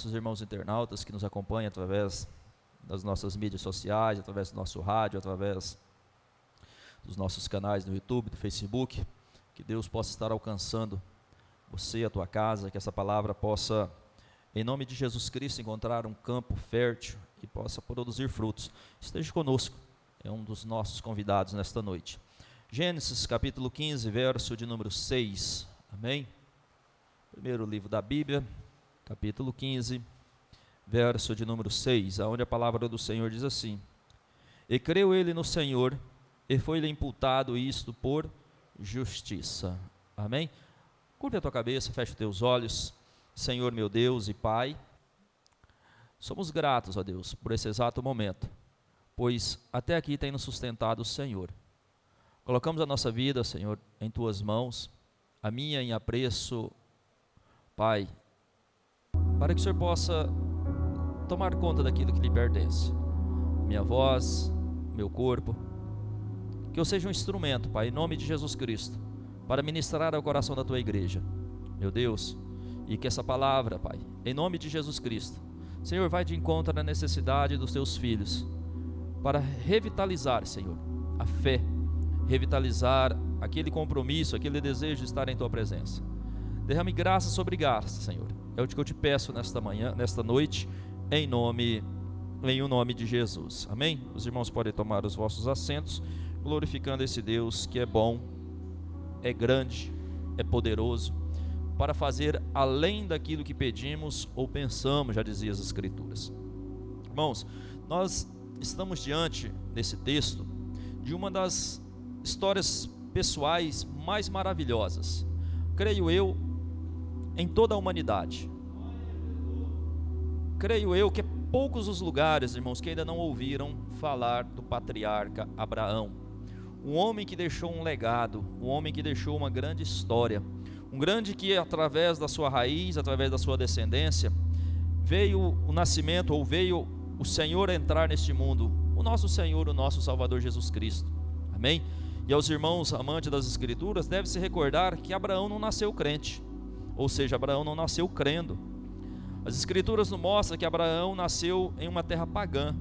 nossos irmãos internautas que nos acompanham através das nossas mídias sociais, através do nosso rádio, através dos nossos canais no YouTube, do Facebook. Que Deus possa estar alcançando você, a tua casa, que essa palavra possa, em nome de Jesus Cristo, encontrar um campo fértil e possa produzir frutos. Esteja conosco, é um dos nossos convidados nesta noite. Gênesis capítulo 15, verso de número 6, amém? Primeiro livro da Bíblia, capítulo 15, verso de número 6, onde a palavra do Senhor diz assim: E creu ele no Senhor, e foi-lhe imputado isto por justiça. Amém? Curva a tua cabeça, fecha os teus olhos. Senhor meu Deus e Pai, somos gratos a Deus por esse exato momento, pois até aqui tem nos sustentado o Senhor. Colocamos a nossa vida, Senhor, em tuas mãos, a minha em apreço, Pai, para que o Senhor possa tomar conta daquilo que lhe pertence, minha voz, meu corpo, que eu seja um instrumento, Pai, em nome de Jesus Cristo, para ministrar ao coração da tua igreja, meu Deus, e que essa palavra, Pai, em nome de Jesus Cristo, Senhor, vai de encontro na necessidade dos teus filhos, para revitalizar, Senhor, a fé, revitalizar aquele compromisso, aquele desejo de estar em tua presença. Derrame graça sobre graça, Senhor, é o que eu te peço nesta manhã, nesta noite, em o nome de Jesus, amém? Os irmãos podem tomar os vossos assentos, glorificando esse Deus que é bom, é grande, é poderoso, para fazer além daquilo que pedimos ou pensamos, já dizia as Escrituras. Irmãos, nós estamos diante, nesse texto, de uma das histórias pessoais mais maravilhosas, creio eu, em toda a humanidade. Creio eu que é poucos os lugares, irmãos, que ainda não ouviram falar do patriarca Abraão, um homem que deixou um legado, um homem que deixou uma grande história, um grande que através da sua raiz, através da sua descendência, veio o nascimento, ou veio o Senhor entrar neste mundo, o nosso Senhor, o nosso Salvador Jesus Cristo, amém? E aos irmãos amantes das Escrituras, deve se recordar que Abraão não nasceu crente, ou seja, Abraão não nasceu crendo. As Escrituras nos mostram que Abraão nasceu em uma terra pagã,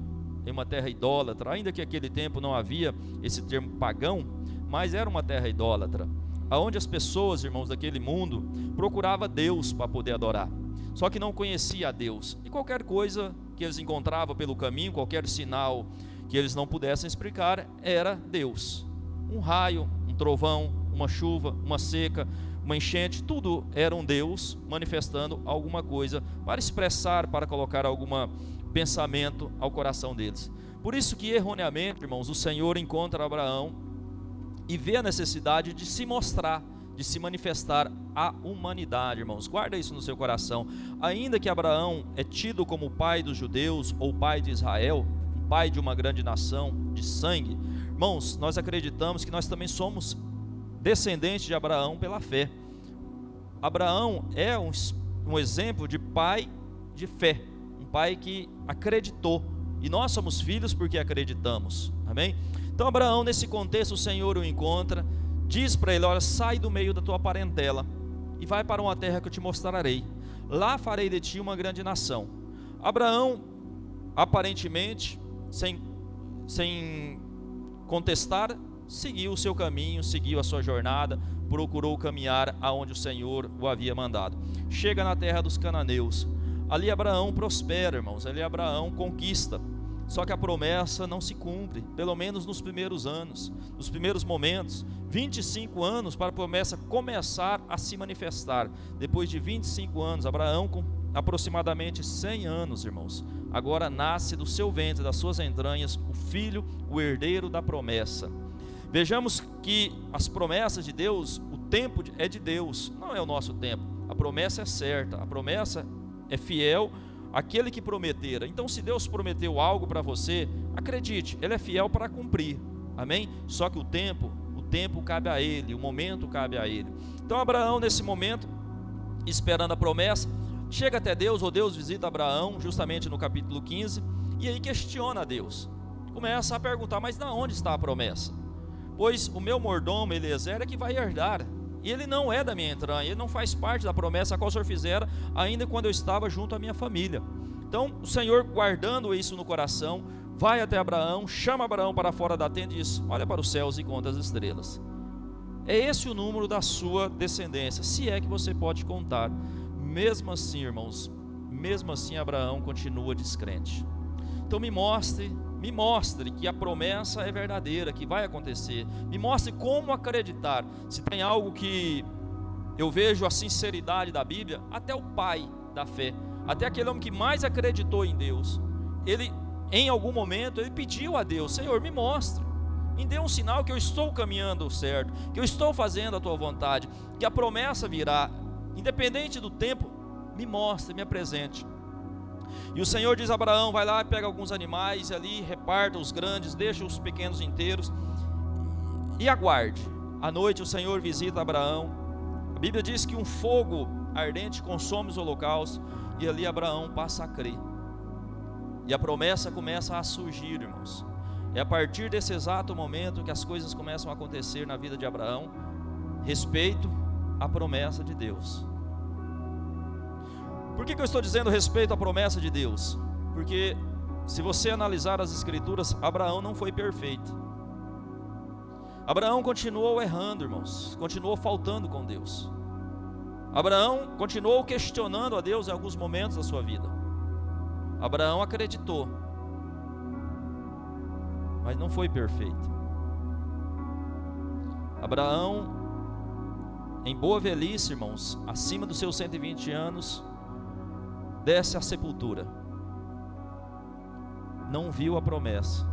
em uma terra idólatra, ainda que naquele tempo não havia esse termo pagão, mas era uma terra idólatra, aonde as pessoas, irmãos, daquele mundo, procuravam Deus para poder adorar, só que não conhecia a Deus, e qualquer coisa que eles encontravam pelo caminho, qualquer sinal que eles não pudessem explicar, era Deus. Um raio, um trovão, uma chuva, uma seca, uma enchente, tudo era um Deus manifestando alguma coisa para expressar, para colocar algum pensamento ao coração deles. Por isso que erroneamente, irmãos, o Senhor encontra Abraão e vê a necessidade de se mostrar, de se manifestar à humanidade, irmãos. Guarda isso no seu coração. Ainda que Abraão é tido como o pai dos judeus ou pai de Israel, um pai de uma grande nação de sangue, irmãos, nós acreditamos que nós também somos descendente de Abraão pela fé. Abraão é um exemplo de pai de fé, um pai que acreditou, e nós somos filhos porque acreditamos, amém? Então Abraão, nesse contexto, o Senhor o encontra, diz para ele: olha, sai do meio da tua parentela e vai para uma terra que eu te mostrarei, lá farei de ti uma grande nação. Abraão, aparentemente, sem contestar, seguiu o seu caminho, seguiu a sua jornada, procurou caminhar aonde o Senhor o havia mandado. Chega na terra dos cananeus, ali Abraão prospera, irmãos, ali Abraão conquista, só que a promessa não se cumpre, pelo menos nos primeiros anos, nos primeiros momentos, 25 anos para a promessa começar a se manifestar. Depois de 25 anos, Abraão, com aproximadamente 100 anos, irmãos, agora nasce do seu ventre, das suas entranhas, o filho, o herdeiro da promessa. Vejamos que as promessas de Deus, o tempo é de Deus, não é o nosso tempo. A promessa é certa, a promessa é fiel àquele que prometer. Então, se Deus prometeu algo para você, acredite, Ele é fiel para cumprir, amém? Só que o tempo cabe a Ele, o momento cabe a Ele. Então Abraão, nesse momento, esperando a promessa, chega até Deus, ou Deus visita Abraão, justamente no capítulo 15, e aí questiona a Deus, começa a perguntar: mas de onde está a promessa? Pois o meu mordomo Eliezer é que vai herdar, e ele não é da minha entranha, ele não faz parte da promessa a qual o Senhor fizera, ainda quando eu estava junto à minha família. Então o Senhor, guardando isso no coração, vai até Abraão, chama Abraão para fora da tenda e diz: olha para os céus e conta as estrelas. É esse o número da sua descendência, se é que você pode contar. Mesmo assim, irmãos, mesmo assim Abraão continua descrente. Então me mostre que a promessa é verdadeira, que vai acontecer. Me mostre como acreditar. Se tem algo que eu vejo a sinceridade da Bíblia, até o pai da fé, até aquele homem que mais acreditou em Deus, ele, em algum momento, ele pediu a Deus: Senhor, me mostre, me dê um sinal que eu estou caminhando certo, que eu estou fazendo a tua vontade, que a promessa virá, independente do tempo, me mostre, me apresente. E o Senhor diz a Abraão: vai lá, pega alguns animais ali, reparta os grandes, deixa os pequenos inteiros e aguarde. À noite o Senhor visita Abraão. A Bíblia diz que um fogo ardente consome os holocaustos, e ali Abraão passa a crer. E a promessa começa a surgir, irmãos. É a partir desse exato momento que as coisas começam a acontecer na vida de Abraão, respeito à promessa de Deus. Por que eu estou dizendo respeito à promessa de Deus? Porque se você analisar as Escrituras, Abraão não foi perfeito. Abraão continuou errando, irmãos, continuou faltando com Deus. Abraão continuou questionando a Deus em alguns momentos da sua vida. Abraão acreditou, mas não foi perfeito. Abraão, em boa velhice, irmãos, acima dos seus 120 anos, desce à sepultura. Não viu a promessa.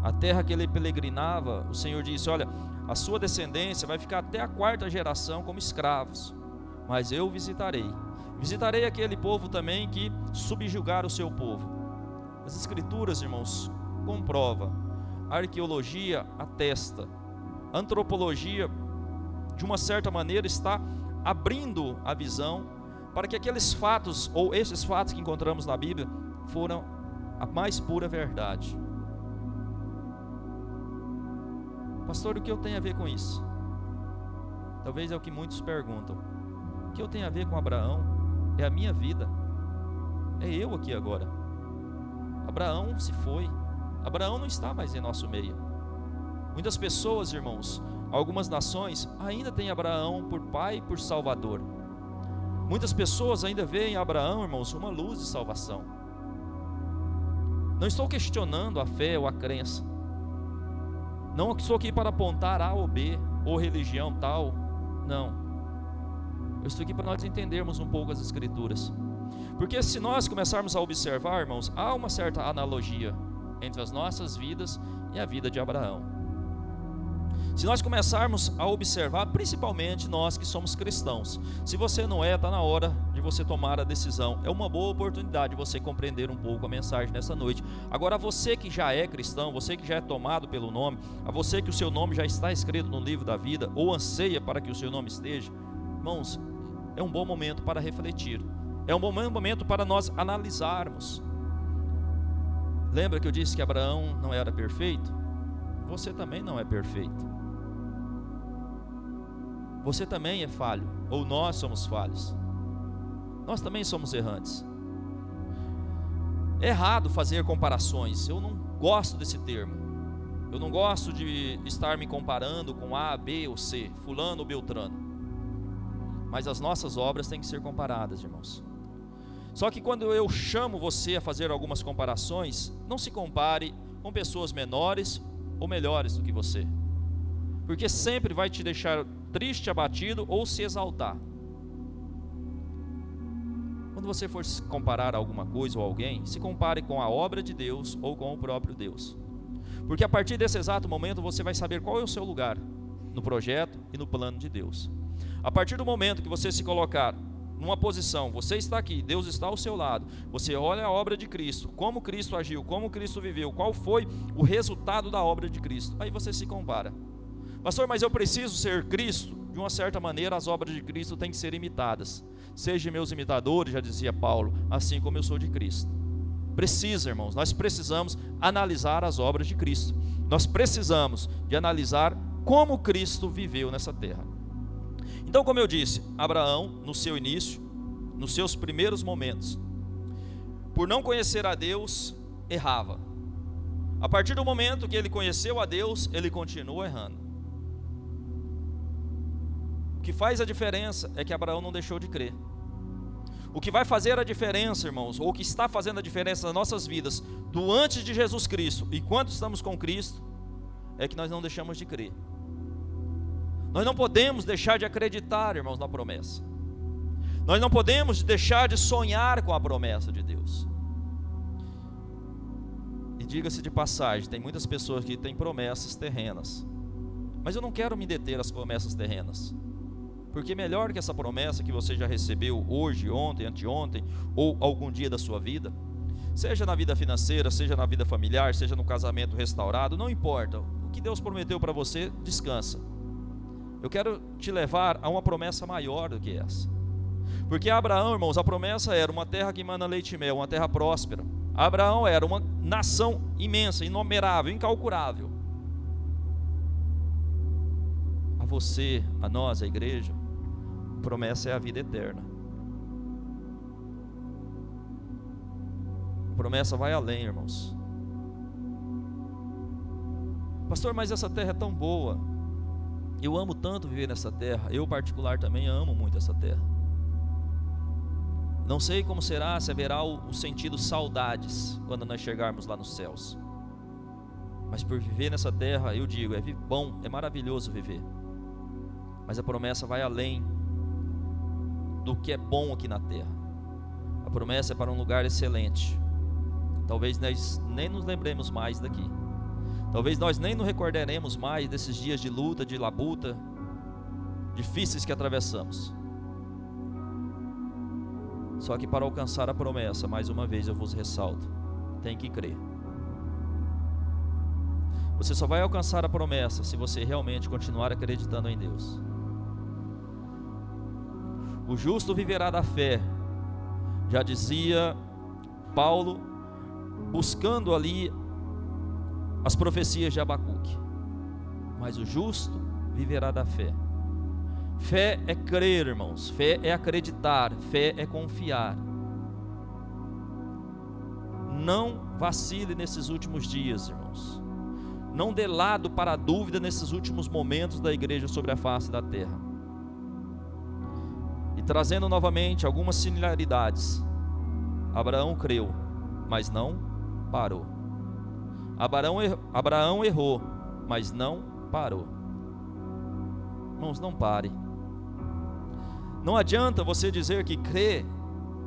A terra que ele peregrinava, o Senhor disse: olha, a sua descendência vai ficar até a 4ª geração como escravos, mas eu visitarei aquele povo também que subjugar o seu povo. As Escrituras, irmãos, comprova, a arqueologia atesta, a antropologia, de uma certa maneira, está abrindo a visão para que aqueles fatos, ou esses fatos que encontramos na Bíblia, foram a mais pura verdade. Pastor, o que eu tenho a ver com isso? Talvez é o que muitos perguntam. O que eu tenho a ver com Abraão? É a minha vida, é eu aqui agora. Abraão se foi, Abraão não está mais em nosso meio. Muitas pessoas, irmãos, algumas nações ainda têm Abraão por pai e por salvador. Muitas pessoas ainda veem em Abraão, irmãos, uma luz de salvação. Não estou questionando a fé ou a crença. Não estou aqui para apontar A ou B, ou religião tal. Não. Eu estou aqui para nós entendermos um pouco as Escrituras. Porque se nós começarmos a observar, irmãos, há uma certa analogia entre as nossas vidas e a vida de Abraão. Se nós começarmos a observar, principalmente nós que somos cristãos, se você não é, está na hora de você tomar a decisão. É uma boa oportunidade de você compreender um pouco a mensagem nessa noite. Agora, você que já é cristão, você que já é tomado pelo nome, a você que o seu nome já está escrito no livro da vida, ou anseia para que o seu nome esteja, irmãos, é um bom momento para refletir. É um bom momento para nós analisarmos. Lembra que eu disse que Abraão não era perfeito? Você também não é perfeito. Você também é falho, ou nós somos falhos. Nós também somos errantes. É errado fazer comparações. Eu não gosto desse termo. Eu não gosto de estar me comparando com A, B ou C, fulano ou beltrano. Mas as nossas obras têm que ser comparadas, irmãos. Só que quando eu chamo você a fazer algumas comparações, não se compare com pessoas menores ou melhores do que você, porque sempre vai te deixar triste, abatido ou se exaltar. Quando você for se comparar a alguma coisa ou alguém, se compare com a obra de Deus ou com o próprio Deus, porque a partir desse exato momento você vai saber qual é o seu lugar no projeto e no plano de Deus. A partir do momento que você se colocar numa posição, você está aqui, Deus está ao seu lado, você olha a obra de Cristo, como Cristo agiu, como Cristo viveu, qual foi o resultado da obra de Cristo, aí você se compara. Pastor, mas eu preciso ser Cristo? De uma certa maneira as obras de Cristo têm que ser imitadas. Sejam meus imitadores, já dizia Paulo, assim como eu sou de Cristo. Precisa, irmãos, nós precisamos analisar as obras de Cristo. Nós precisamos de analisar como Cristo viveu nessa terra. Então, como eu disse, Abraão, no seu início, nos seus primeiros momentos, por não conhecer a Deus, errava. A partir do momento que ele conheceu a Deus, ele continua errando. O que faz a diferença é que Abraão não deixou de crer. O que vai fazer a diferença, irmãos, ou o que está fazendo a diferença nas nossas vidas, do antes de Jesus Cristo e quando estamos com Cristo, é que nós não deixamos de crer. Nós não podemos deixar de acreditar, irmãos, na promessa. Nós não podemos deixar de sonhar com a promessa de Deus. E diga-se de passagem, tem muitas pessoas que têm promessas terrenas, mas eu não quero me deter às promessas terrenas, porque melhor que essa promessa que você já recebeu hoje, ontem, anteontem, ou algum dia da sua vida, seja na vida financeira, seja na vida familiar, seja no casamento restaurado, não importa, o que Deus prometeu para você, descansa. Eu quero te levar a uma promessa maior do que essa. Porque Abraão, irmãos, a promessa era uma terra que emana leite e mel, uma terra próspera. Abraão era uma nação imensa, inumerável, incalculável. A você, a nós, a igreja, a promessa é a vida eterna. A promessa vai além, irmãos. Pastor, mas essa terra é tão boa. Eu amo tanto viver nessa terra. Eu, particular, também amo muito essa terra. Não sei como será, se haverá o sentido saudades quando nós chegarmos lá nos céus. Mas por viver nessa terra, eu digo, é bom, é maravilhoso viver. Mas a promessa vai além do que é bom aqui na terra. A promessa é para um lugar excelente. Talvez nós nem nos lembremos mais daqui. Talvez nós nem nos recordaremos mais desses dias de luta, de labuta, difíceis que atravessamos. Só que para alcançar a promessa, mais uma vez eu vos ressalto, tem que crer. Você só vai alcançar a promessa se você realmente continuar acreditando em Deus. O justo viverá da fé, já dizia Paulo, buscando ali as profecias de Abacuque. Mas o justo viverá da fé. Fé é crer, irmãos. Fé é acreditar. Fé é confiar. Não vacile nesses últimos dias, irmãos. Não dê lado para a dúvida nesses últimos momentos da igreja sobre a face da terra. E trazendo novamente algumas similaridades. Abraão creu, mas não parou. Abraão errou, mas não parou. Irmãos, não pare. Não adianta você dizer que crê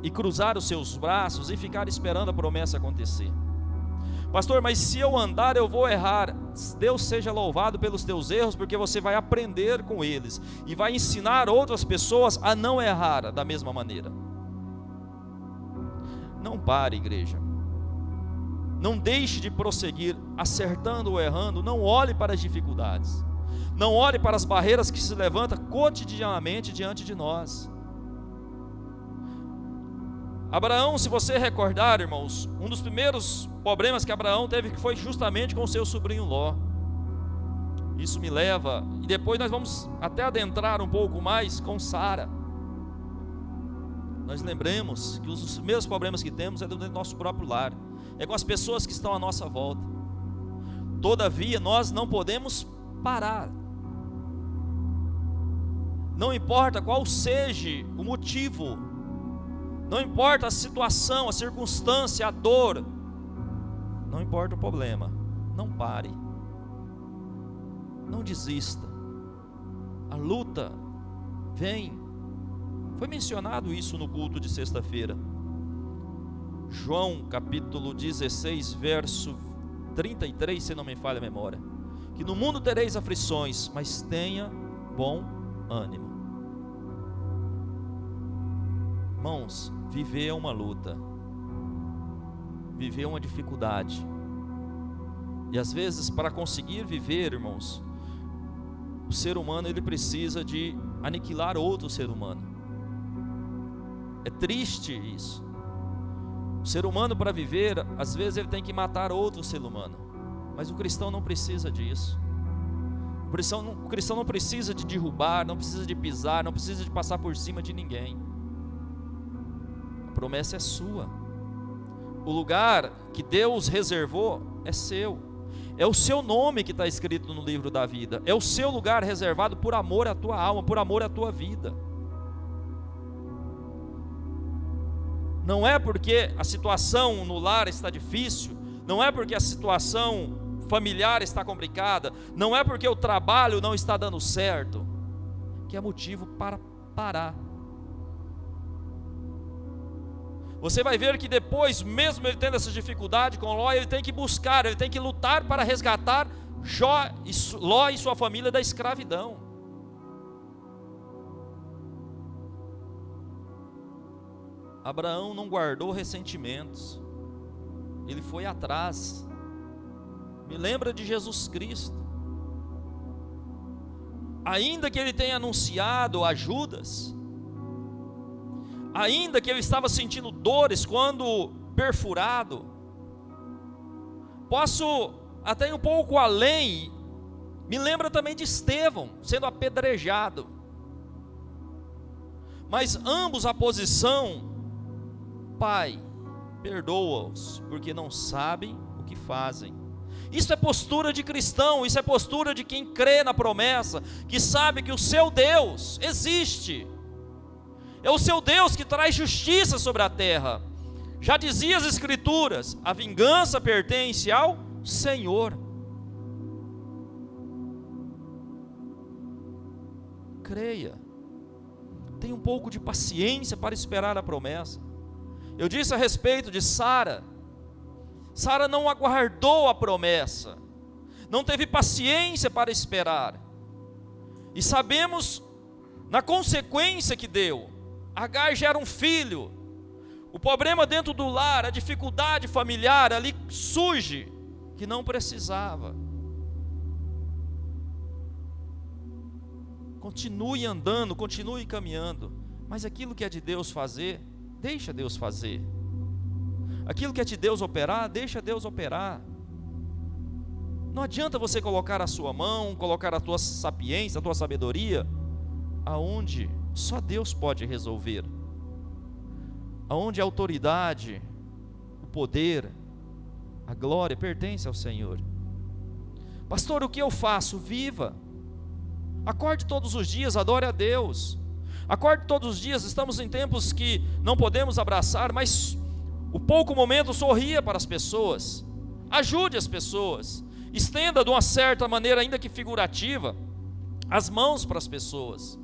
e cruzar os seus braços e ficar esperando a promessa acontecer. Pastor, mas se eu andar eu vou errar. Deus seja louvado pelos teus erros, porque você vai aprender com eles e vai ensinar outras pessoas a não errar da mesma maneira. Não pare, igreja. Não deixe de prosseguir, acertando ou errando. Não olhe para as dificuldades. Não olhe para as barreiras que se levantam cotidianamente diante de nós. Abraão, se você recordar, irmãos, um dos primeiros problemas que Abraão teve foi justamente com o seu sobrinho Ló. Isso me leva, e depois nós vamos até adentrar um pouco mais com Sara. Nós lembremos que os primeiros problemas que temos é do nosso próprio lar, é com as pessoas que estão à nossa volta. Todavia, nós não podemos parar. Não importa qual seja o motivo, não importa a situação, a circunstância, a dor, não importa o problema, não pare, não desista. A luta vem. Foi mencionado isso no culto de sexta-feira. João capítulo 16, verso 33, se não me falha a memória, que no mundo tereis aflições, mas tenha bom ânimo. Irmãos, viver é uma luta, viver é uma dificuldade, e às vezes para conseguir viver, irmãos, o ser humano ele precisa de aniquilar outro ser humano. É triste isso. O ser humano, para viver, às vezes ele tem que matar outro ser humano, mas o cristão não precisa disso. O cristão não precisa de derrubar, não precisa de pisar, não precisa de passar por cima de ninguém. A promessa é sua. O lugar que Deus reservou é seu. É o seu nome que está escrito no livro da vida. É o seu lugar reservado por amor à tua alma, por amor à tua vida. Não é porque a situação no lar está difícil, não é porque a situação familiar está complicada, não é porque o trabalho não está dando certo, que é motivo para parar. Você vai ver que depois, mesmo ele tendo essa dificuldade com Ló, ele tem que buscar, ele tem que lutar para resgatar Ló e sua família da escravidão. Abraão não guardou ressentimentos, ele foi atrás. Me lembra de Jesus Cristo. Ainda que ele tenha anunciado a Judas, ainda que ele estava sentindo dores quando perfurado, posso até ir um pouco além, me lembra também de Estevão sendo apedrejado, mas ambos a posição: Pai, perdoa-os, porque não sabem o que fazem. Isso é postura de cristão, isso é postura de quem crê na promessa, que sabe que o seu Deus existe. É o seu Deus que traz justiça sobre a terra. Já dizia as Escrituras: a vingança pertence ao Senhor. Creia, tenha um pouco de paciência para esperar a promessa. Eu disse a respeito de Sara. Sara não aguardou a promessa, não teve paciência para esperar, e sabemos na consequência que deu. Agar gera um filho, o problema dentro do lar, a dificuldade familiar ali surge, que não precisava. Continue andando, continue caminhando, mas aquilo que é de Deus fazer, deixa Deus fazer. Aquilo que é de Deus operar, deixa Deus operar. Não adianta você colocar a sua mão, colocar a tua sapiência, a tua sabedoria, aonde só Deus pode resolver, aonde a autoridade, o poder, a glória pertence ao Senhor. Pastor, o que eu faço? Viva. Acorde todos os dias, adore a Deus. Acorde todos os dias. Estamos em tempos que não podemos abraçar, mas o pouco momento sorria para as pessoas, ajude as pessoas, estenda de uma certa maneira, ainda que figurativa, as mãos para as pessoas.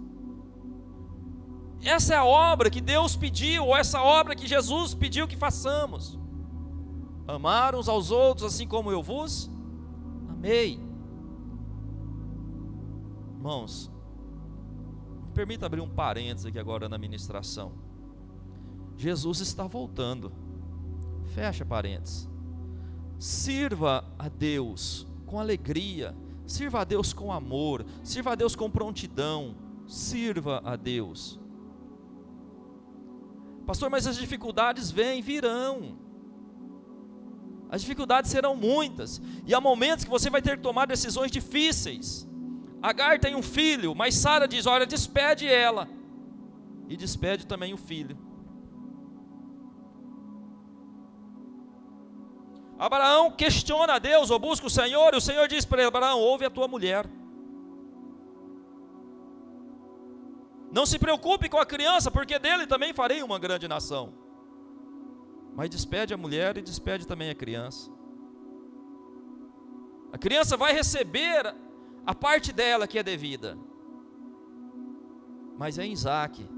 Essa é a obra que Deus pediu, ou essa obra que Jesus pediu que façamos. Amar uns aos outros assim como eu vos amei. Irmãos, me permita abrir um parênteses aqui agora na ministração. Jesus está voltando. Fecha parênteses. Sirva a Deus com alegria, sirva a Deus com amor, sirva a Deus com prontidão, sirva a Deus. Pastor, mas as dificuldades virão. As dificuldades serão muitas, e há momentos que você vai ter que tomar decisões difíceis. Agar tem um filho, mas Sara diz: olha, despede ela, e despede também o filho. Abraão questiona a Deus, ou busca o Senhor, e o Senhor diz para ele: Abraão, ouve a tua mulher. Não se preocupe com a criança, porque dele também farei uma grande nação. Mas despede a mulher e despede também a criança. A criança vai receber a parte dela que é devida, mas é em Isaque.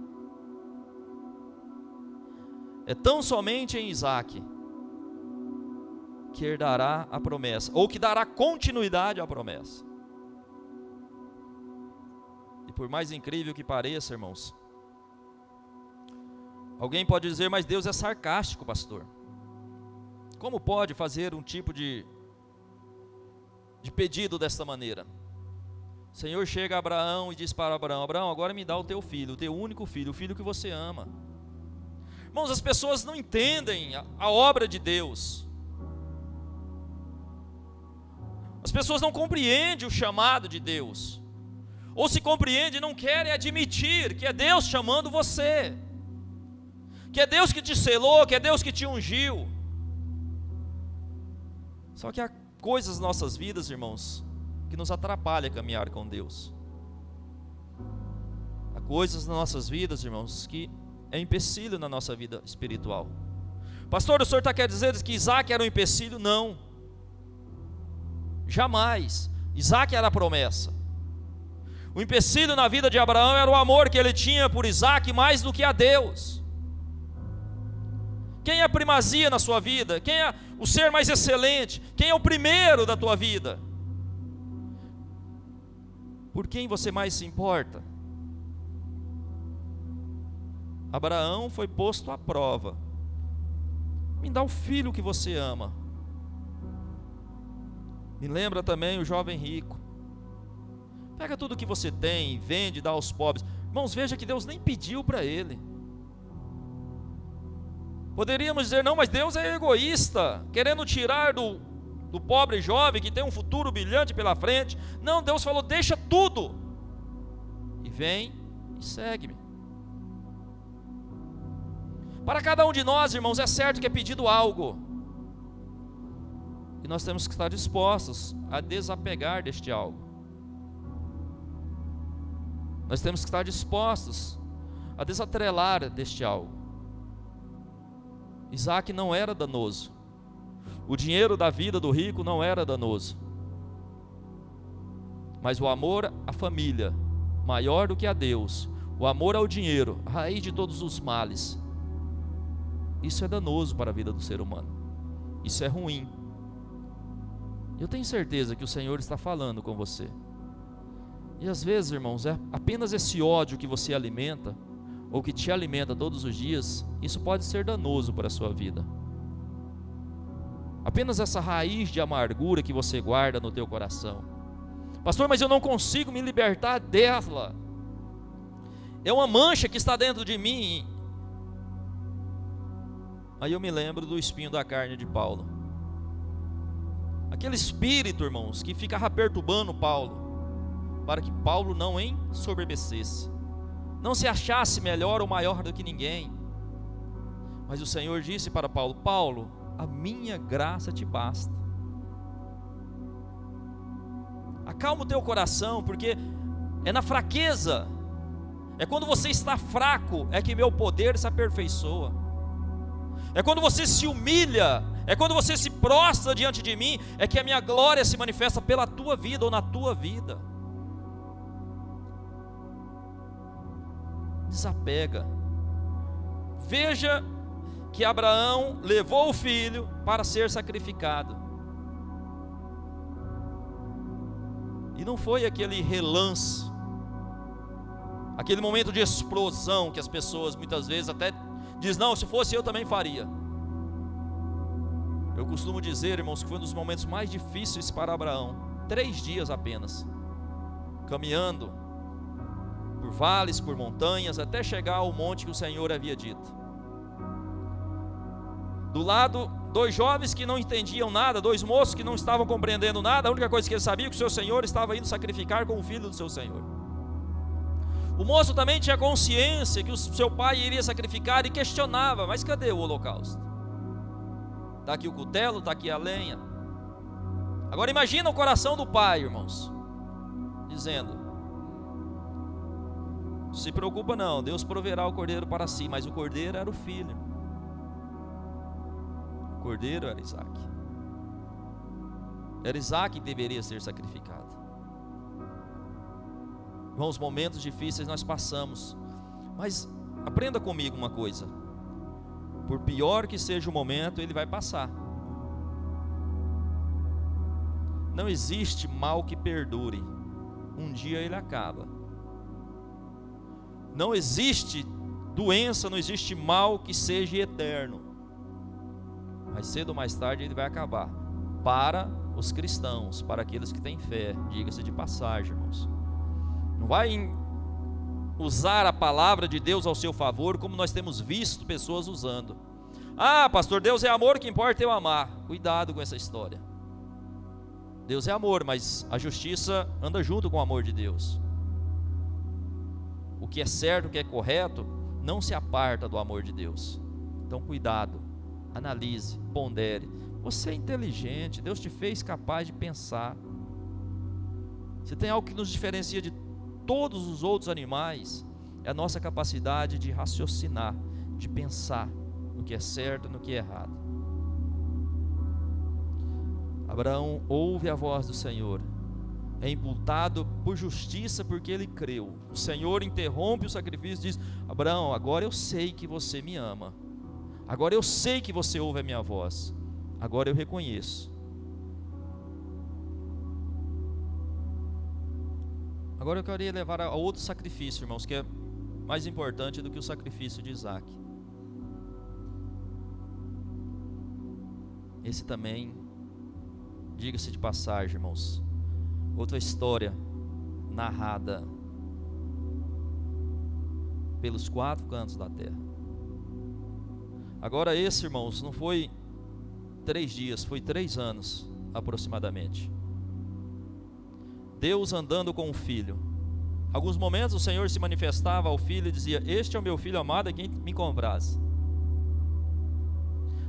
É tão somente em Isaque que herdará a promessa, ou que dará continuidade à promessa. E por mais incrível que pareça, irmãos, alguém pode dizer: mas Deus é sarcástico, pastor. Como pode fazer um tipo de pedido desta maneira? O Senhor chega a Abraão e diz para Abraão: Abraão, agora me dá o teu filho, o teu único filho, o filho que você ama. Irmãos, as pessoas não entendem a obra de Deus. As pessoas não compreendem o chamado de Deus, ou se compreendem, não querem admitir que é Deus chamando você, que é Deus que te selou, que é Deus que te ungiu. Só que há coisas nas nossas vidas, irmãos, que nos atrapalham a caminhar com Deus. Há coisas nas nossas vidas, irmãos, que é empecilho na nossa vida espiritual. Pastor, o senhor quer dizer que Isaac era um empecilho? Não, jamais. Isaac era a promessa. O empecilho na vida de Abraão era o amor que ele tinha por Isaac mais do que a Deus. Quem é a primazia na sua vida? Quem é o ser mais excelente? Quem é o primeiro da tua vida? Por quem você mais se importa? Abraão foi posto à prova. Me dá o filho que você ama. Me lembra também o jovem rico. Pega tudo que você tem, vende, dá aos pobres. Irmãos, veja que Deus nem pediu para ele. Poderíamos dizer, não, mas Deus é egoísta, querendo tirar do pobre jovem que tem um futuro brilhante pela frente. Não, Deus falou, deixa tudo e vem e segue-me. Para cada um de nós, irmãos, é certo que é pedido algo, e nós temos que estar dispostos a desapegar deste algo. Nós temos que estar dispostos a desatrelar deste algo. Isaac não era danoso. O dinheiro da vida do rico não era danoso. Mas o amor à família, maior do que a Deus, o amor ao dinheiro, a raiz de todos os males, isso é danoso para a vida do ser humano. Isso é ruim. Eu tenho certeza que o Senhor está falando com você. E às vezes, irmãos, é apenas esse ódio que você alimenta, ou que te alimenta todos os dias, isso pode ser danoso para a sua vida. Apenas essa raiz de amargura que você guarda no teu coração. Pastor, mas eu não consigo me libertar dela. É uma mancha que está dentro de mim. Aí eu me lembro do espinho da carne de Paulo. Aquele espírito, irmãos, que ficava perturbando Paulo, para que Paulo não ensoberbecesse, não se achasse melhor ou maior do que ninguém. Mas o Senhor disse para Paulo, Paulo, a minha graça te basta. Acalma o teu coração, porque é na fraqueza, é quando você está fraco, é que meu poder se aperfeiçoa. É quando você se humilha, é quando você se prostra diante de mim, é que a minha glória se manifesta pela tua vida ou na tua vida. Desapega. Veja que Abraão levou o filho para ser sacrificado. E não foi aquele relance, aquele momento de explosão que as pessoas muitas vezes até dizem, não, se fosse eu também faria. Eu costumo dizer, irmãos, que foi um dos momentos mais difíceis para Abraão. 3 dias apenas, caminhando por vales, por montanhas, até chegar ao monte que o Senhor havia dito. Do lado, 2 jovens que não entendiam nada, 2 moços que não estavam compreendendo nada. A única coisa que eles sabiam é que o seu Senhor estava indo sacrificar com o filho do seu Senhor. O moço também tinha consciência que o seu pai iria sacrificar e questionava, mas cadê o holocausto? Está aqui o cutelo, está aqui a lenha. Agora imagina o coração do pai, irmãos, dizendo, se preocupa não, Deus proverá o cordeiro para si. Mas o cordeiro era o filho, o cordeiro era Isaac. Era Isaac que deveria ser sacrificado. Irmãos, momentos difíceis nós passamos, mas aprenda comigo uma coisa, por pior que seja o momento, ele vai passar. Não existe mal que perdure, um dia ele acaba. Não existe doença, não existe mal que seja eterno, mas cedo ou mais tarde ele vai acabar. Para os cristãos, para aqueles que têm fé, diga-se de passagem, irmãos. Não vai usar a palavra de Deus ao seu favor, como nós temos visto pessoas usando. Ah, pastor, Deus é amor, o que importa é eu amar. Cuidado com essa história. Deus é amor, mas a justiça anda junto com o amor de Deus. O que é certo, o que é correto, não se aparta do amor de Deus. Então cuidado, analise, pondere. Você é inteligente, Deus te fez capaz de pensar. Se tem algo que nos diferencia de todos os outros animais, é a nossa capacidade de raciocinar, de pensar no que é certo e no que é errado. Abraão ouve a voz do Senhor, é imputado por justiça porque ele creu. O Senhor interrompe o sacrifício e diz: Abraão, agora eu sei que você me ama, agora eu sei que você ouve a minha voz, agora eu reconheço. Agora eu queria levar a outro sacrifício, irmãos, que é mais importante do que o sacrifício de Isaac. Esse também, diga-se de passagem, irmãos, outra história narrada pelos 4 cantos da terra. Agora esse, irmãos, não foi 3 dias, foi 3 anos aproximadamente. Deus andando com o filho. Alguns momentos o Senhor se manifestava ao filho e dizia: este é o meu filho amado, em quem me compraz.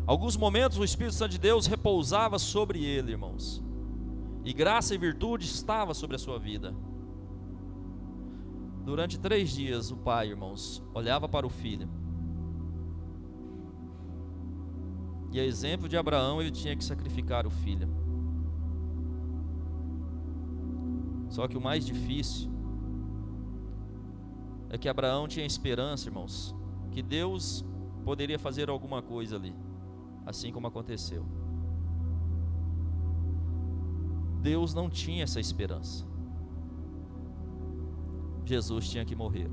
Alguns momentos o Espírito Santo de Deus repousava sobre ele, irmãos, e graça e virtude estava sobre a sua vida. Durante 3 dias o pai, irmãos, olhava para o filho, e a exemplo de Abraão, ele tinha que sacrificar o filho. Só que o mais difícil é que Abraão tinha esperança, irmãos, que Deus poderia fazer alguma coisa ali, assim como aconteceu. Deus não tinha essa esperança. Jesus tinha que morrer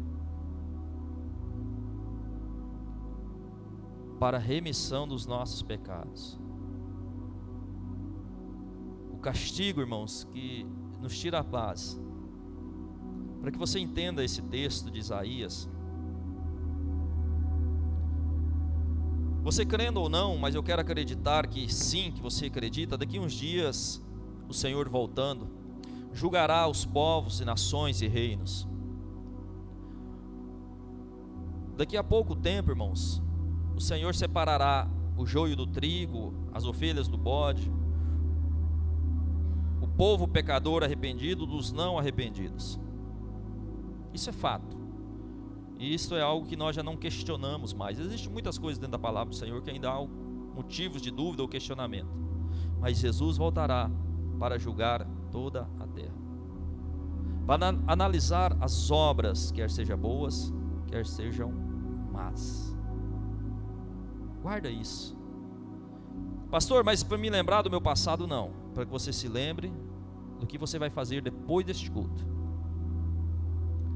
para a remissão dos nossos pecados. O castigo, irmãos, que nos tira a paz. Para que você entenda esse texto de Isaías, você crendo ou não, mas eu quero acreditar que sim, que você acredita, daqui uns dias, o Senhor voltando, julgará os povos e nações e reinos. Daqui a pouco tempo, irmãos, o Senhor separará o joio do trigo, as ovelhas do bode, o povo pecador arrependido dos não arrependidos. Isso é fato. E isso é algo que nós já não questionamos mais. Existem muitas coisas dentro da palavra do Senhor que ainda há motivos de dúvida ou questionamento. Mas Jesus voltará para julgar toda a terra, para analisar as obras, quer sejam boas, quer sejam más. Guarda isso. Pastor, mas para me lembrar do meu passado, não. Para que você se lembre do que você vai fazer depois deste culto,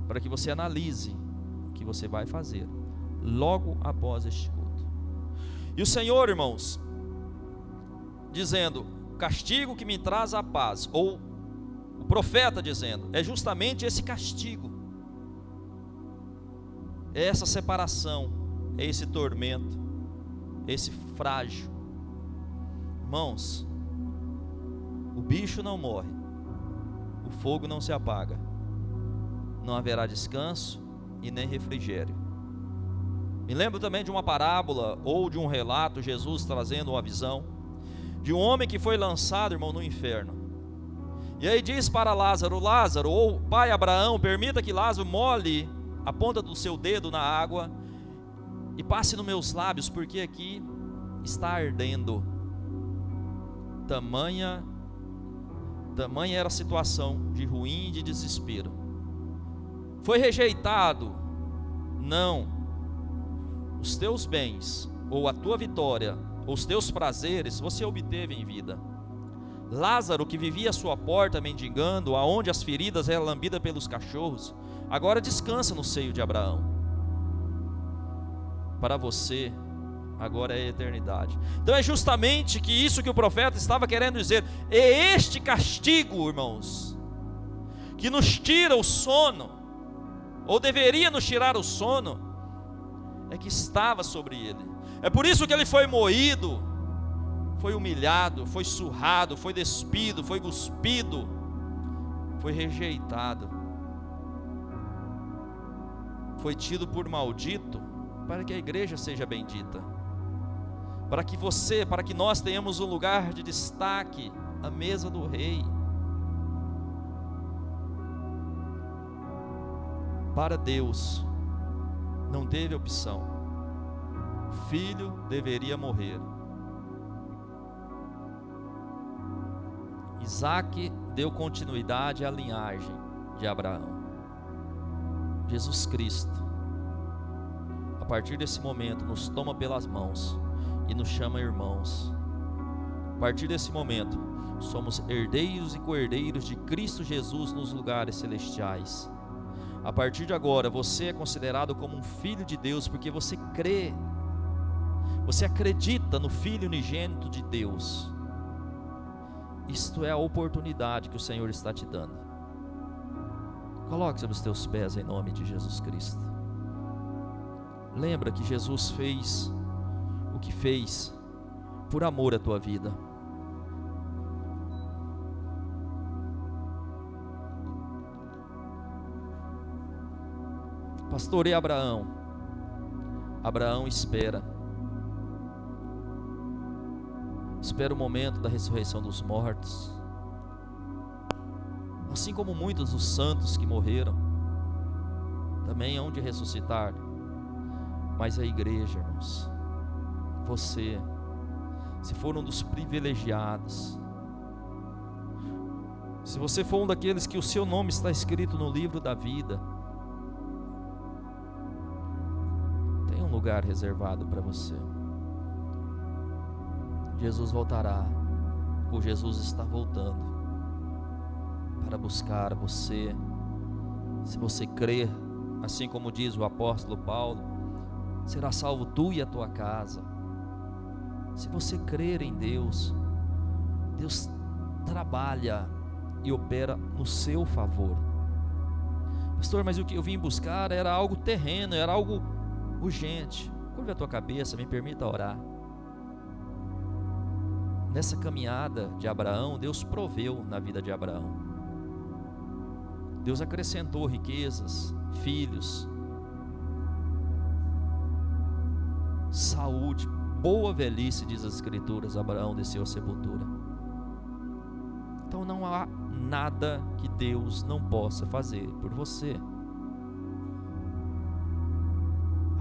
para que você analise o que você vai fazer logo após este culto. E o Senhor, irmãos, dizendo: castigo que me traz a paz, ou o profeta dizendo, é justamente esse castigo, é essa separação, é esse tormento, é esse frágil. Irmãos, o bicho não morre, o fogo não se apaga, não haverá descanso e nem refrigério. Me lembro também de uma parábola ou de um relato, Jesus trazendo uma visão de um homem que foi lançado, irmão, no inferno. E aí diz para Lázaro: Lázaro, ou pai Abraão, permita que Lázaro molhe a ponta do seu dedo na água e passe nos meus lábios, porque aqui está ardendo. Tamanha era a situação de ruim e de desespero. Foi rejeitado? Não. Os teus bens, ou a tua vitória, ou os teus prazeres, você obteve em vida. Lázaro, que vivia à sua porta mendigando, aonde as feridas eram lambidas pelos cachorros, agora descansa no seio de Abraão. Para você, agora é a eternidade. Então é justamente que isso que o profeta estava querendo dizer. É este castigo, irmãos, que nos tira o sono, ou deveria nos tirar o sono, é que estava sobre ele. É por isso que ele foi moído, foi humilhado, foi surrado, foi despido, foi cuspido, foi rejeitado, foi tido por maldito, para que a igreja seja bendita, para que nós tenhamos um lugar de destaque à mesa do rei. Para Deus não teve opção, o filho deveria morrer. Isaac deu continuidade à linhagem de Abraão. Jesus Cristo, a partir desse momento, nos toma pelas mãos e nos chama irmãos. A partir desse momento, somos herdeiros e co-herdeiros de Cristo Jesus nos lugares celestiais. A partir de agora, você é considerado como um filho de Deus, porque você crê, você acredita no Filho unigênito de Deus. Isto é a oportunidade que o Senhor está te dando. Coloque sobre os teus pés em nome de Jesus Cristo. Lembra que Jesus fez o que fez por amor à tua vida. Pastor, e Abraão? Abraão espera o momento da ressurreição dos mortos, assim como muitos dos santos que morreram também hão de ressuscitar. Mas a igreja, irmãos, você, se for um dos privilegiados, se você for um daqueles que o seu nome está escrito no livro da vida, tem um lugar reservado para você. Jesus voltará, ou Jesus está voltando para buscar você. Se você crer, assim como diz o apóstolo Paulo, será salvo tu e a tua casa. Se você crer em Deus, Deus trabalha e opera no seu favor. Pastor, mas o que eu vim buscar era algo terreno, era algo urgente. Curva a tua cabeça, me permita orar. Nessa caminhada de Abraão, Deus proveu na vida de Abraão. Deus acrescentou riquezas, filhos, saúde, boa velhice, diz as Escrituras. Abraão desceu à sepultura. Então não há nada que Deus não possa fazer por você.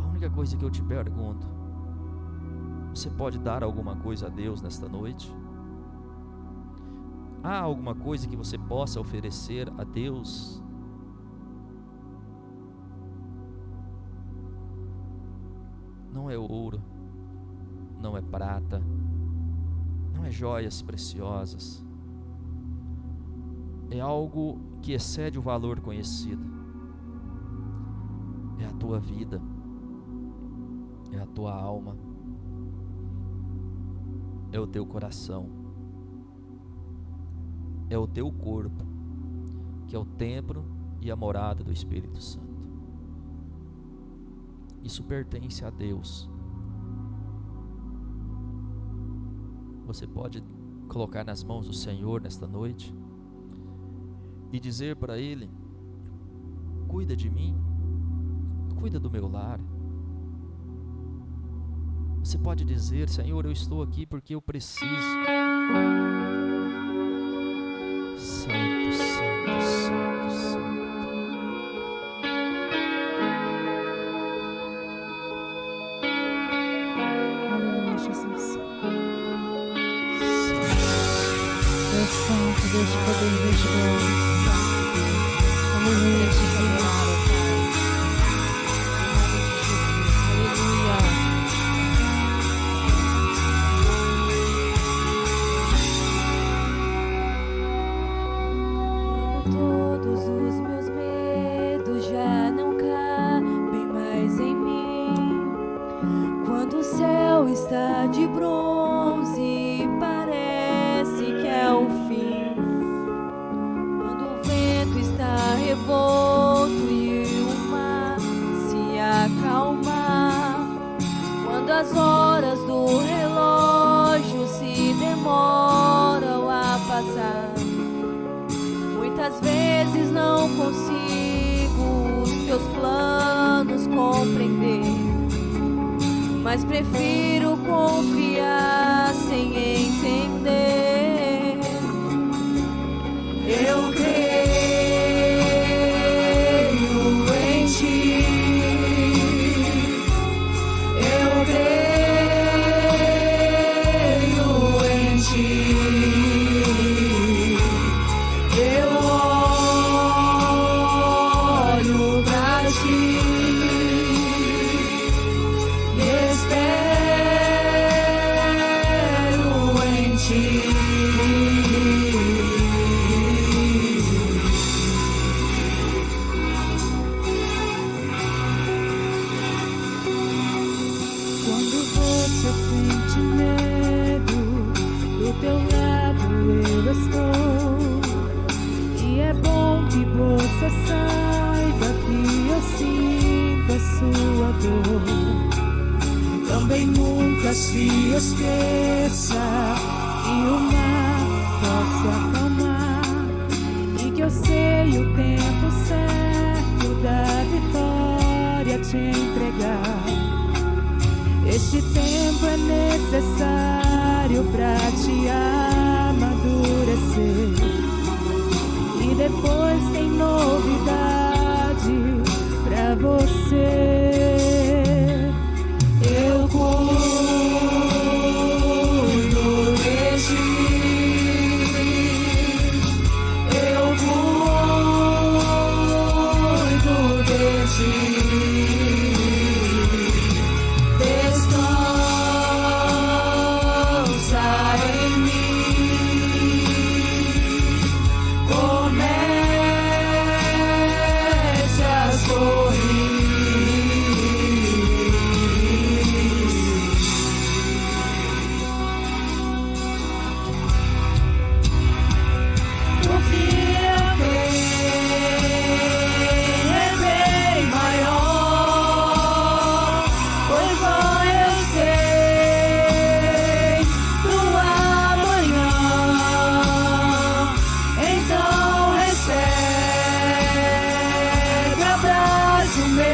A única coisa que eu te pergunto: você pode dar alguma coisa a Deus nesta noite? Há alguma coisa que você possa oferecer a Deus? Não é ouro, não é prata, não é joias preciosas. É algo que excede o valor conhecido. É a tua vida, é a tua alma, é o teu coração, é o teu corpo, que é o templo e a morada do Espírito Santo. Isso pertence a Deus. Você pode colocar nas mãos do Senhor nesta noite e dizer para Ele: cuida de mim, cuida do meu lar. Você pode dizer: Senhor, eu estou aqui porque eu preciso. Santo, Santo, Santo, Santo. Aleluia, Jesus. Deus Santo, Deus de poder, Deus de glória. Aleluia, Jesus. Todos os meus medos já não cabem mais em mim. Quando o céu está de bronze, parece que é o fim. Quando o vento está revolto e muitas vezes não consigo os teus planos compreender, mas prefiro confiar sem entender. Eu creio em ti, eu creio em ti. Eu olho pra ti e espero em ti. Quando você sente medo, do teu lado eu estou. E é bom que você saiba que eu sinto a sua dor. Também nunca se esqueça que o mar posso acalmar e que eu sei o tempo certo da vitória te entregar. Este tempo é necessário pra te amadurecer. E depois tem novidade pra você. Eu cuido de ti. Eu cuido de ti. Descansa em mim. Comece a sorrir. O que eu tenho é bem maior, pois só eu sei do amanhã. Então recebe abraço meu,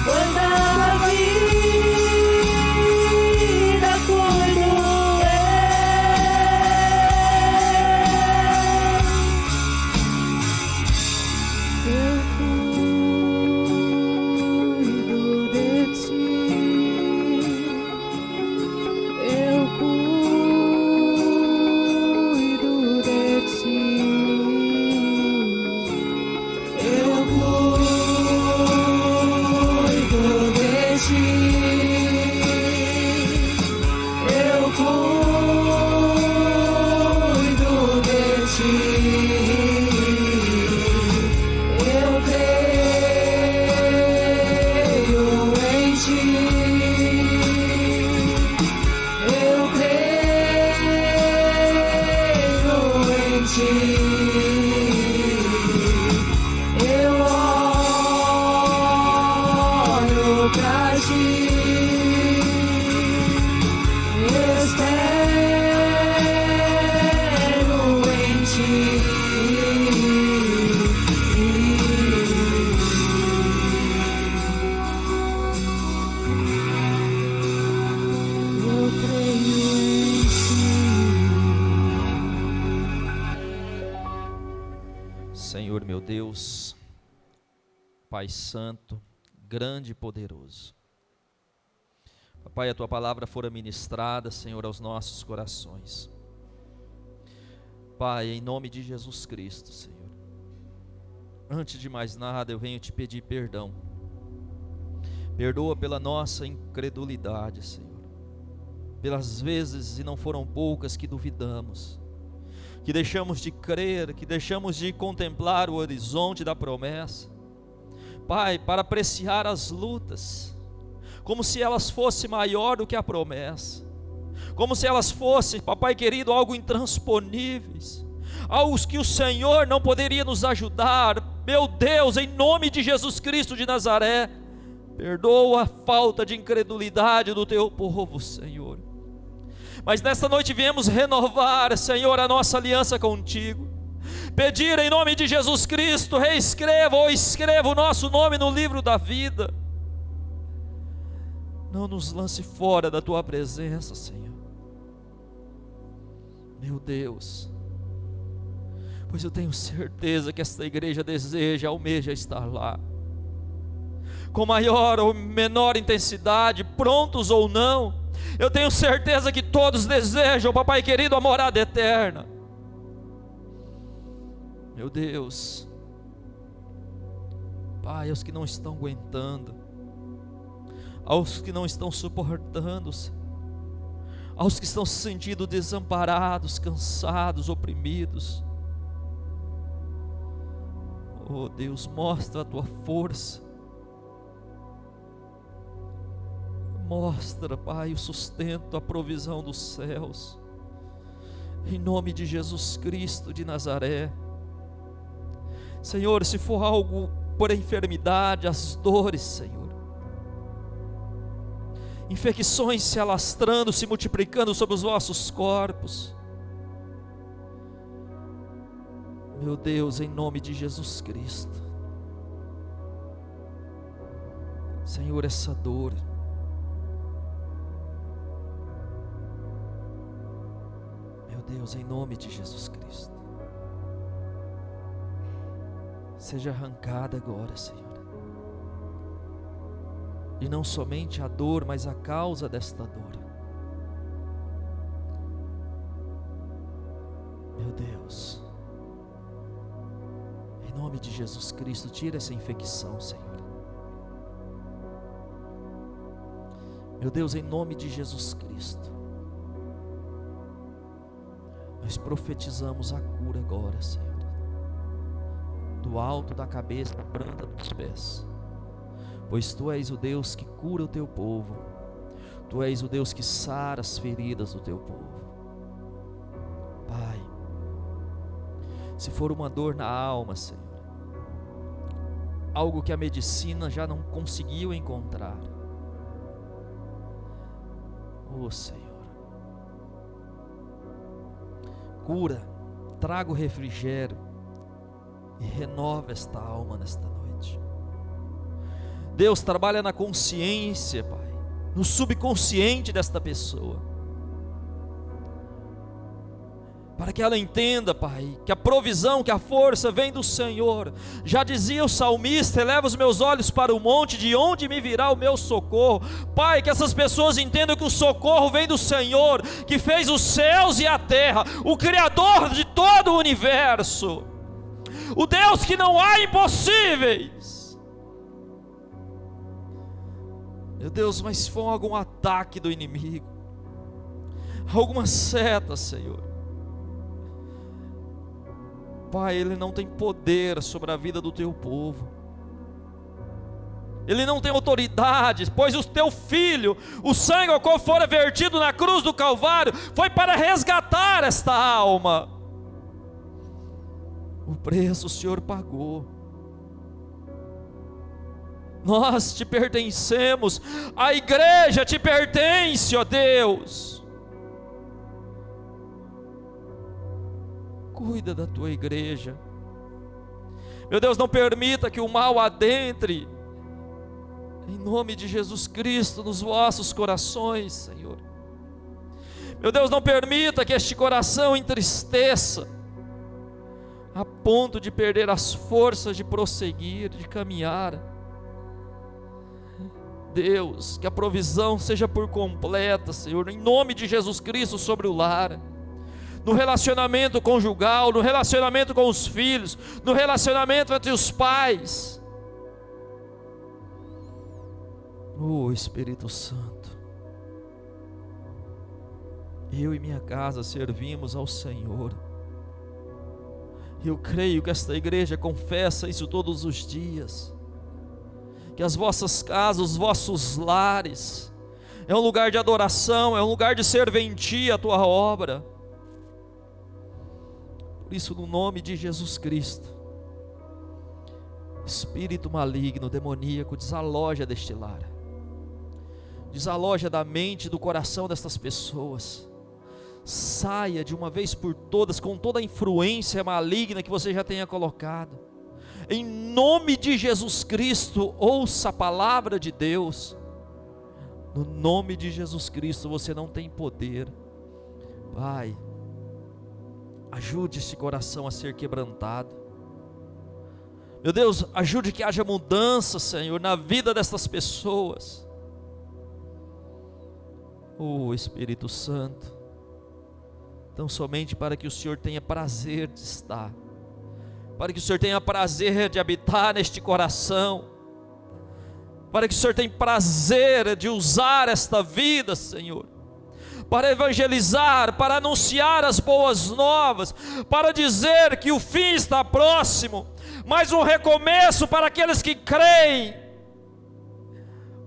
pois da vida cuido eu. Eu cuido de ti. Eu cuido de ti. Eu cuido de ti. Eu cuido de ti. Eu creio em ti. Eu creio em ti. Eu olho pra ti. Espero em ti. Eu creio em ti. Senhor meu Deus, Pai Santo, grande e poderoso. Pai, a Tua palavra fora ministrada, Senhor, aos nossos corações. Pai, em nome de Jesus Cristo, Senhor, antes de mais nada eu venho te pedir perdão. Perdoa pela nossa incredulidade, Senhor, pelas vezes, e não foram poucas, que duvidamos, que deixamos de crer, que deixamos de contemplar o horizonte da promessa. Pai, para apreciar as lutas, como se elas fossem maior do que a promessa, como se elas fossem, papai querido, algo intransponíveis, algo que o Senhor não poderia nos ajudar. Meu Deus, em nome de Jesus Cristo de Nazaré, perdoa a falta de incredulidade do teu povo, Senhor. Mas nesta noite viemos renovar, Senhor, a nossa aliança contigo. pedir em nome de Jesus Cristo, reescreva ou escreva o nosso nome no livro da vida. Não nos lance fora da tua presença, Senhor. Meu Deus, pois eu tenho certeza que esta igreja deseja, almeja estar lá, com maior ou menor intensidade, prontos ou não. Eu tenho certeza que todos desejam, papai querido, a morada eterna. Meu Deus, Pai, aos que não estão aguentando, aos que não estão suportando, aos que estão se sentindo desamparados, cansados, oprimidos, oh Deus, mostra a tua força, mostra, Pai, o sustento, a provisão dos céus, em nome de Jesus Cristo de Nazaré. Senhor, se for algo por enfermidade, as dores, Senhor, infecções se alastrando, se multiplicando sobre os vossos corpos, meu Deus, em nome de Jesus Cristo, Senhor, essa dor, meu Deus, em nome de Jesus Cristo, seja arrancada agora, Senhor. E não somente a dor, mas a causa desta dor. Meu Deus, em nome de Jesus Cristo, tira essa infecção, Senhor. Meu Deus, em nome de Jesus Cristo, nós profetizamos a cura agora, Senhor. Do alto da cabeça, da planta dos pés, pois Tu és o Deus que cura o Teu povo, Tu és o Deus que sara as feridas do Teu povo. Pai, se for uma dor na alma, Senhor, algo que a medicina já não conseguiu encontrar, oh Senhor, cura, traga o refrigério e renova esta alma nesta noite. Deus, trabalha na consciência, Pai, no subconsciente desta pessoa, para que ela entenda, Pai, que a provisão, que a força vem do Senhor. Já dizia o salmista: eleva os meus olhos para o monte, de onde me virá o meu socorro? Pai, que essas pessoas entendam que o socorro vem do Senhor, que fez os céus e a terra, o Criador de todo o universo, o Deus que não há impossíveis. Meu Deus, mas se for algum ataque do inimigo, alguma seta, Senhor, Pai, ele não tem poder sobre a vida do Teu povo, ele não tem autoridade, pois o Teu Filho, o sangue ao qual fora vertido na cruz do Calvário, foi para resgatar esta alma. O preço o Senhor pagou. Nós te pertencemos, a igreja te pertence, ó Deus. Cuida da tua igreja. Meu Deus, não permita que o mal adentre, em nome de Jesus Cristo, nos vossos corações, Senhor. Meu Deus, não permita que este coração entristeça, a ponto de perder as forças de prosseguir, de caminhar. Deus, que a provisão seja por completa, Senhor, em nome de Jesus Cristo, sobre o lar, no relacionamento conjugal, no relacionamento com os filhos, no relacionamento entre os pais. Oh Espírito Santo, eu e minha casa servimos ao Senhor. Eu creio que esta igreja confessa isso todos os dias, que as vossas casas, os vossos lares, é um lugar de adoração, é um lugar de serventia à Tua obra. Por isso, no nome de Jesus Cristo, espírito maligno, demoníaco, desaloja deste lar, desaloja da mente e do coração destas pessoas. saia de uma vez por todas com toda a influência maligna que você já tenha colocado. Em nome de Jesus Cristo, ouça a palavra de Deus. No nome de Jesus Cristo, você não tem poder. Pai, ajude esse coração a ser quebrantado. Meu Deus, ajude que haja mudança, Senhor, na vida dessas pessoas. Oh Espírito Santo, tão somente para que o Senhor tenha prazer de estar, para que o Senhor tenha prazer de habitar neste coração, para que o Senhor tenha prazer de usar esta vida, Senhor, para evangelizar, para anunciar as boas novas, para dizer que o fim está próximo, mas um recomeço para aqueles que creem,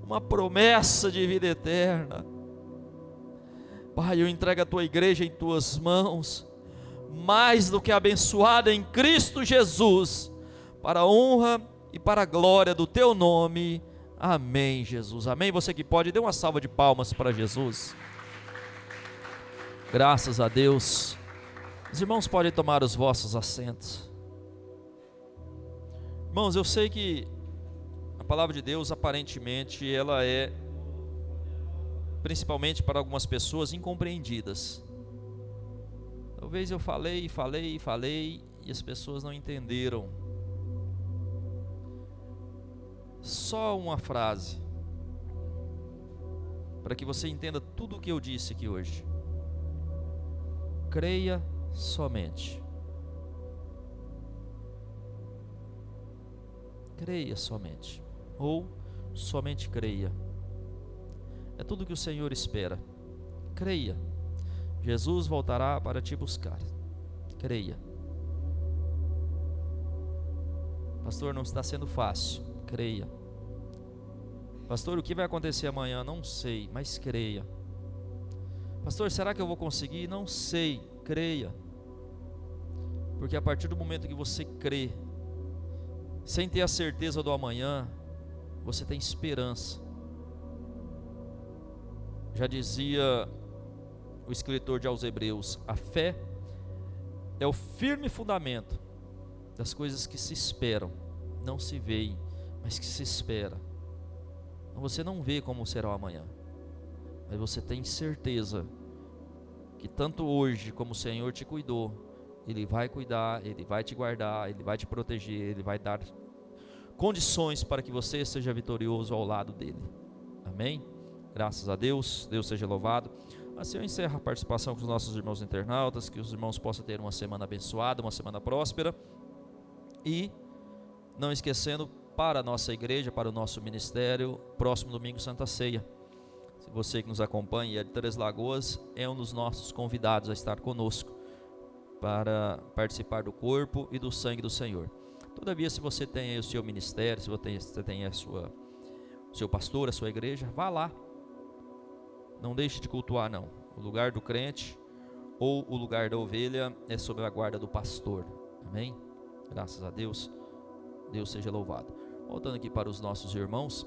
uma promessa de vida eterna. Pai, eu entrego a tua igreja em tuas mãos, mais do que abençoada em Cristo Jesus, para a honra e para a glória do teu nome. Amém, Jesus. Amém. Você que pode, dê uma salva de palmas para Jesus. Graças a Deus. Os irmãos podem tomar os vossos assentos. Irmãos, eu sei que a palavra de Deus, aparentemente, ela é, principalmente para algumas pessoas, incompreendidas. Talvez eu falei e as pessoas não entenderam. Só uma frase, para que você entenda tudo o que eu disse aqui hoje. Creia somente. Creia somente. Ou somente creia. É tudo que o Senhor espera. Creia. Jesus voltará para te buscar. Creia. Pastor, não está sendo fácil. Creia. Pastor, o que vai acontecer amanhã? Não sei, mas creia. Pastor, será que eu vou conseguir? Não sei. Creia. Porque a partir do momento que você crê, sem ter a certeza do amanhã, você tem esperança. Já dizia o escritor de aos Hebreus: a fé é o firme fundamento das coisas que se esperam, não se veem, mas que se espera. Então você não vê como será o amanhã, mas você tem certeza que tanto hoje como o Senhor te cuidou, Ele vai cuidar, Ele vai te guardar, Ele vai te proteger, Ele vai dar condições para que você seja vitorioso ao lado dEle. Amém? Graças a Deus, Deus seja louvado. Assim eu encerro a participação com os nossos irmãos internautas, que os irmãos possam ter uma semana abençoada, uma semana próspera. E, não esquecendo, para a nossa igreja, para o nosso ministério, próximo domingo, Santa Ceia. Se você que nos acompanha e é de Três Lagoas, é um dos nossos convidados a estar conosco, para participar do corpo e do sangue do Senhor. Todavia, se você tem aí o seu ministério, se você tem o seu pastor, a sua igreja, vá lá. Não deixe de cultuar, não. O lugar do crente ou o lugar da ovelha é sob a guarda do pastor. Amém? Graças a Deus. Deus seja louvado. Voltando aqui para os nossos irmãos.